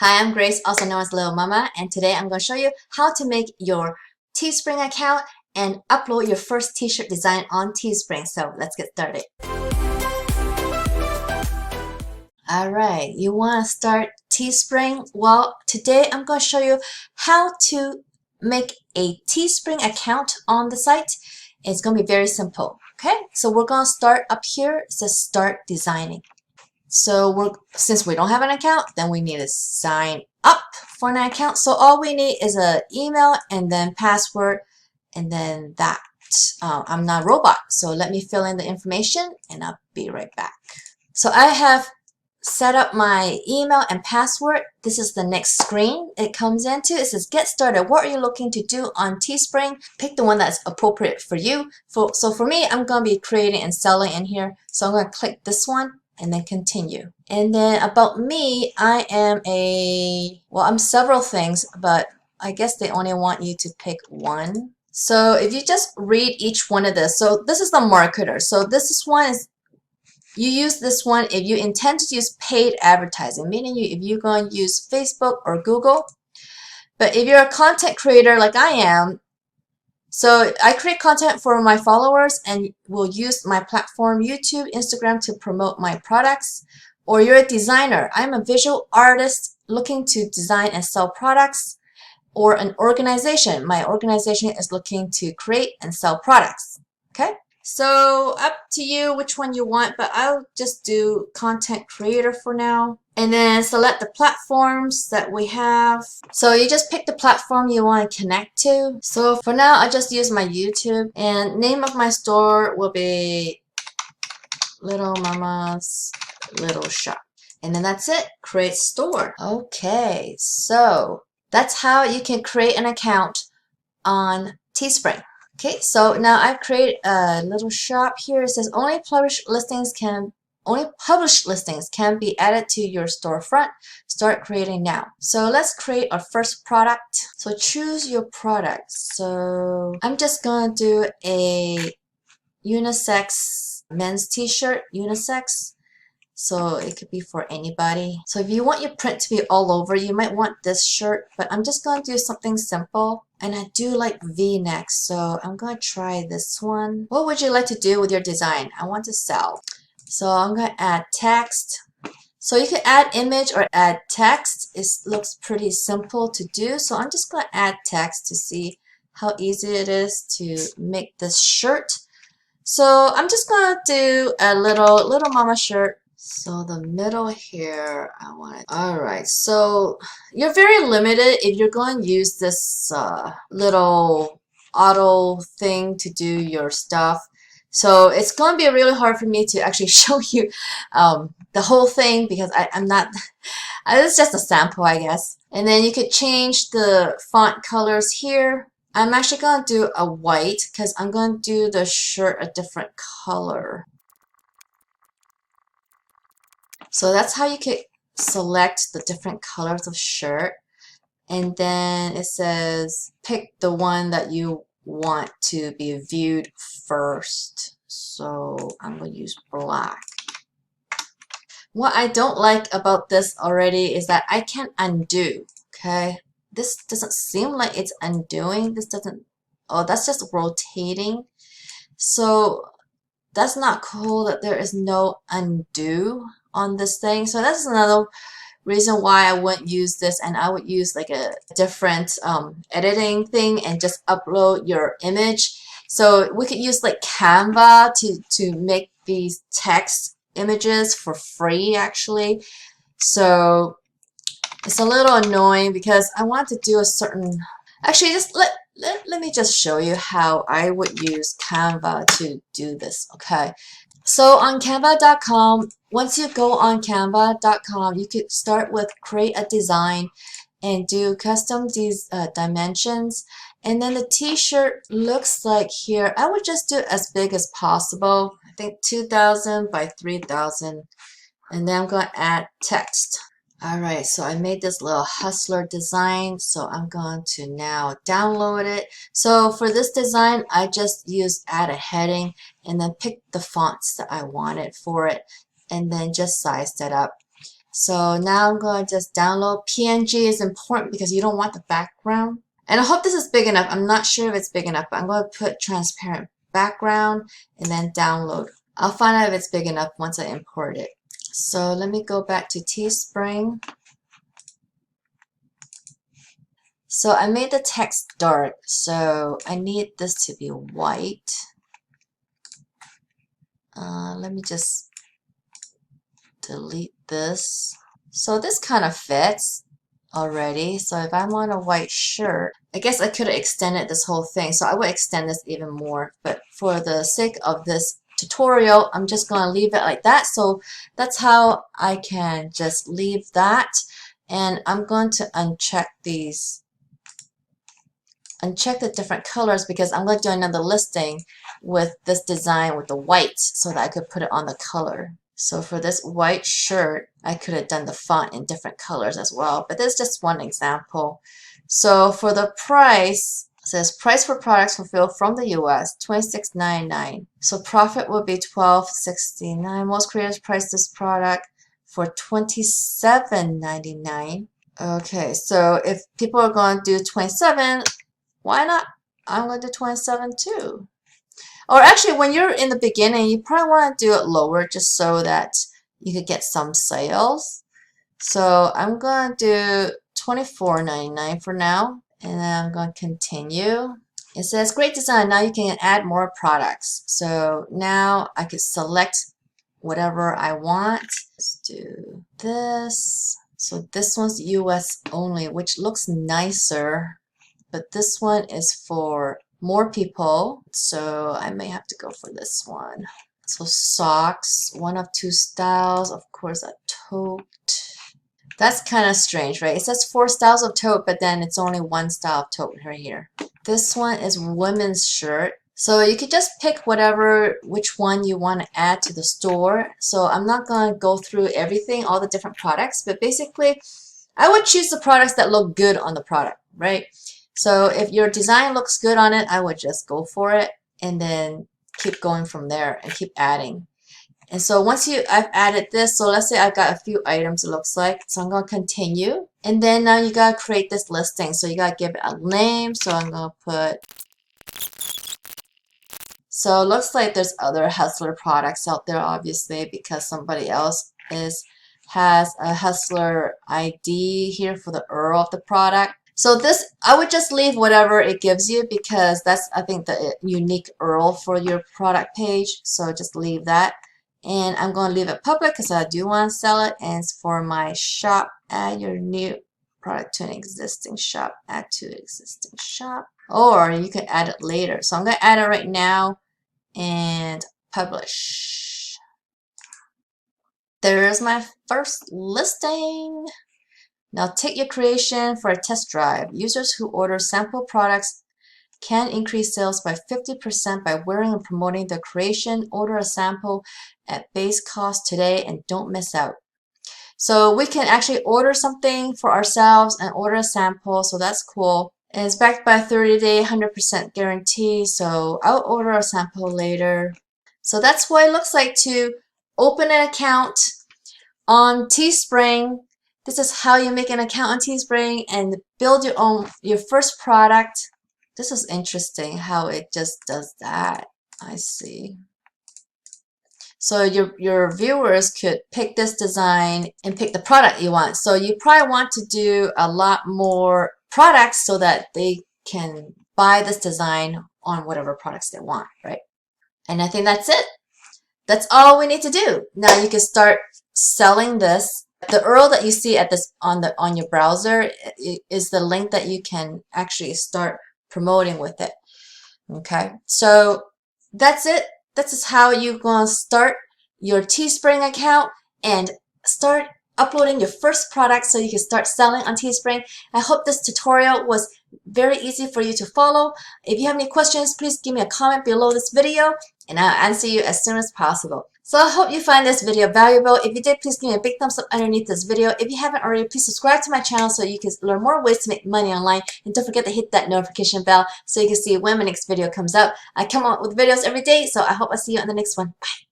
Hi, I'm Grace, also known as Little Mama, and today I'm going to show you how to make your Teespring account and upload your first t-shirt design on Teespring. So let's get started. Alright, you want to start Teespring? Well, today I'm going to show you how to make a Teespring account on the site. It's going to be very simple. Okay, so we're going to start up here. It says start designing. So since we don't have an account, then we need to sign up for an account. So all we need is an email and then password and then that. I'm not a robot, so let me fill in the information and I'll be right back. So I have set up my email and password. This is the next screen it comes into. It says get started. What are you looking to do on Teespring? Pick the one that's appropriate for you. So for me, I'm going to be creating and selling in here. So I'm going to click this one and then continue. And then about me, I'm several things, but I guess they only want you to pick one. So if you just read each one of this, so this is the marketer. So you use this one if you intend to use paid advertising, meaning if you're going to use Facebook or Google. But if you're a content creator like I am, so I create content for my followers and will use my platform, YouTube, Instagram to promote my products. Or you're a designer. I'm a visual artist looking to design and sell products. Or an organization. My organization is looking to create and sell products. Okay? So up to you which one you want, but I'll just do content creator for now. And then select the platforms that we have. So you just pick the platform you want to connect to. So for now, I just use my YouTube. And name of my store will be Little Mama's Little Shop. And then that's it. Create store. Okay, so that's how you can create an account on Teespring. Okay, so now I've created a little shop here. It says only published listings can be added to your storefront. Start creating now. So let's create our first product. So choose your product. So I'm just gonna do a unisex men's t-shirt, unisex. So it could be for anybody. So if you want your print to be all over, you might want this shirt, but I'm just going to do something simple. And I do like V-necks, so I'm going to try this one. What would you like to do with your design? I want to sell. So I'm going to add text. So you can add image or add text. It looks pretty simple to do. So I'm just going to add text to see how easy it is to make this shirt. So I'm just going to do a little mama shirt. So the middle here, I want it. Alright, so you're very limited if you're going to use this little auto thing to do your stuff. So it's going to be really hard for me to actually show you the whole thing because I'm not, it's just a sample, I guess. And then you could change the font colors here. I'm actually going to do a white because I'm going to do the shirt a different color. So that's how you could select the different colors of shirt. And then it says pick the one that you want to be viewed first. So I'm going to use black. What I don't like about this already is that I can't undo. Okay. This doesn't seem like it's undoing. This doesn't, oh, that's just rotating. So that's not cool that there is no undo on this thing. So that's another reason why I wouldn't use this, and I would use like a different editing thing and just upload your image. So we could use like Canva to make these text images for free actually. So it's a little annoying because I want to do a certain, actually just let me just show you how I would use Canva to do this, okay? So on Canva.com, once you go on Canva.com, you could start with create a design and do custom these dimensions. And then the t-shirt looks like here, I would just do as big as possible. I think 2000 by 3000. And then I'm going to add text. Alright, so I made this little hustler design, so I'm going to now download it. So for this design, I just used add a heading and then pick the fonts that I wanted for it and then just size that up. So now I'm going to just download. PNG is important because you don't want the background. And I hope this is big enough. I'm not sure if it's big enough, but I'm going to put transparent background and then download. I'll find out if it's big enough once I import it. So let me go back to Teespring. So I made the text dark, so I need this to be white. Let me just delete this. So this kind of fits already. So if I'm on a white shirt, I guess I could have extended this whole thing. So I would extend this even more. But for the sake of this tutorial, I'm just going to leave it like that. So that's how I can just leave that. And I'm going to uncheck these. Uncheck the different colors because I'm going to do another listing with this design with the white so that I could put it on the color. So for this white shirt, I could have done the font in different colors as well, but this is just one example. So for the price, it says price for products fulfilled from the US, $26.99. So profit will be $12.69. Most creators price this product for $27.99. Okay, so if people are going to do 27, why not? I'm going to do 27 too. Or actually, when you're in the beginning, you probably want to do it lower just so that you could get some sales. So I'm going to do $24.99 for now. And then I'm going to continue. It says great design. Now you can add more products. So now I could select whatever I want. Let's do this. So this one's US only, which looks nicer. But this one is for more people, so I may have to go for this one. So socks, one of two styles, of course a tote. That's kind of strange, right? It says 4 styles of tote, but then it's only one style of tote right here. This one is women's shirt. So you could just pick which one you want to add to the store. So I'm not going to go through everything, all the different products, but basically I would choose the products that look good on the product, right? So if your design looks good on it, I would just go for it and then keep going from there and keep adding. And so once I've added this, so let's say I've got a few items it looks like. So I'm going to continue. And then now you got to create this listing. So you got to give it a name. So I'm going to put, so it looks like there's other Hustler products out there, obviously, because somebody else has a Hustler ID here for the URL of the product. So this, I would just leave whatever it gives you because that's, I think, the unique URL for your product page. So just leave that. And I'm going to leave it public because I do want to sell it. And it's for my shop. Add your new product to an existing shop. Add to existing shop. Or you can add it later. So I'm going to add it right now and publish. There's my first listing. Now take your creation for a test drive. Users who order sample products can increase sales by 50% by wearing and promoting their creation. Order a sample at base cost today and don't miss out. So we can actually order something for ourselves and order a sample, so that's cool. And it's backed by a 30-day 100% guarantee, so I'll order a sample later. So that's what it looks like to open an account on Teespring. This is how you make an account on Teespring and build your first product. This is interesting how it just does that. I see. So your viewers could pick this design and pick the product you want. So you probably want to do a lot more products so that they can buy this design on whatever products they want, right? And I think that's it. That's all we need to do. Now you can start selling this. The URL that you see at this on your browser is the link that you can actually start promoting with it. Okay, so that's it. This is how you're going to start your Teespring account and start uploading your first product so you can start selling on Teespring. I hope this tutorial was very easy for you to follow. If you have any questions, please give me a comment below this video and I'll answer you as soon as possible. So I hope you find this video valuable. If you did, please give me a big thumbs up underneath this video. If you haven't already, please subscribe to my channel so you can learn more ways to make money online. And don't forget to hit that notification bell so you can see when my next video comes out. I come out with videos every day, so I hope I see you on the next one. Bye.